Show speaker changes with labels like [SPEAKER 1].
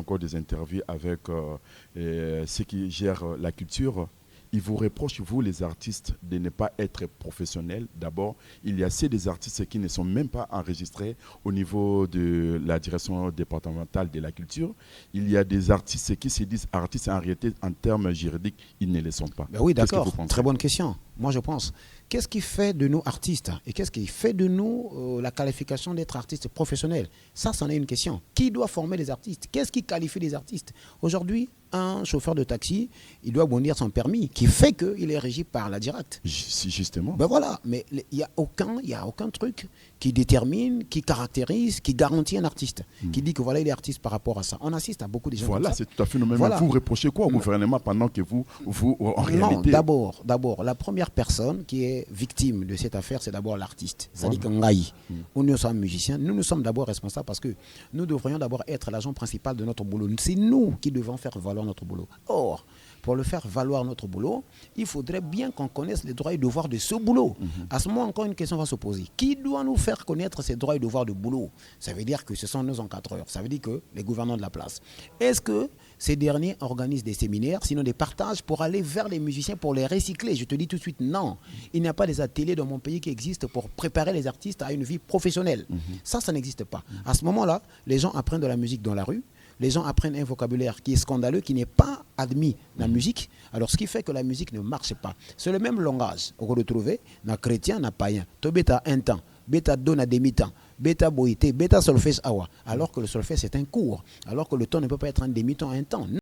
[SPEAKER 1] encore des interviews avec ceux qui gèrent la culture. Ils vous reprochent, vous les artistes, de ne pas être professionnels. D'abord, il y a assez des artistes qui ne sont même pas enregistrés au niveau de la direction départementale de la culture. Il y a des artistes qui se disent artistes, en réalité, en termes juridiques, ils ne le sont pas.
[SPEAKER 2] Ben oui,
[SPEAKER 1] Qu'est-ce que vous
[SPEAKER 2] d'accord.
[SPEAKER 1] pensez?
[SPEAKER 2] Très bonne question. Moi, je pense, qu'est-ce qui fait de nous artistes et qu'est-ce qui fait de nous la qualification d'être artistes professionnels? Ça, c'en est une question. Qui doit former les artistes? Qu'est-ce qui qualifie les artistes? Aujourd'hui, un chauffeur de taxi, il doit bondir son permis, qui fait qu'il est régi par la directe.
[SPEAKER 1] Justement.
[SPEAKER 2] Ben voilà, mais il n'y a aucun truc qui détermine, qui caractérise, qui garantit un artiste, qui dit que voilà, il est artiste par rapport à ça. On assiste à beaucoup de gens
[SPEAKER 1] Voilà,
[SPEAKER 2] comme ça.
[SPEAKER 1] c'est tout à fait le même.
[SPEAKER 2] Voilà.
[SPEAKER 1] Vous reprochez quoi au gouvernement pendant que vous en réalité...
[SPEAKER 2] Non, d'abord, la première personne qui est victime de cette affaire, c'est d'abord l'artiste. C'est-à-dire qu'Ngaï, nous sommes musiciens, nous sommes d'abord responsables parce que nous devrions d'abord être l'agent principal de notre boulot. C'est nous qui devons faire valoir notre boulot. Or, pour le faire valoir notre boulot, il faudrait bien qu'on connaisse les droits et devoirs de ce boulot. À ce moment, encore une question va se poser. Qui doit nous faire connaître ces droits et devoirs de boulot? Ça veut dire que ce sont nos encadreurs. Ça veut dire que les gouvernants de la place. Est-ce que ces derniers organisent des séminaires, sinon des partages pour aller vers les musiciens, pour les recycler? Je te dis tout de suite, non. Il n'y a pas des ateliers dans mon pays qui existent pour préparer les artistes à une vie professionnelle. Ça n'existe pas. À ce moment-là, les gens apprennent de la musique dans la rue. Les gens apprennent un vocabulaire qui est scandaleux, qui n'est pas admis dans la musique. Alors, ce qui fait que la musique ne marche pas. C'est le même langage. On peut retrouver dans chrétien, dans païen. To bêta un temps, bêta donne à demi-temps, bêta boïté, bêta solfège awa. Alors que le solfège, c'est un cours. Alors que le temps ne peut pas être un demi-temps, un temps.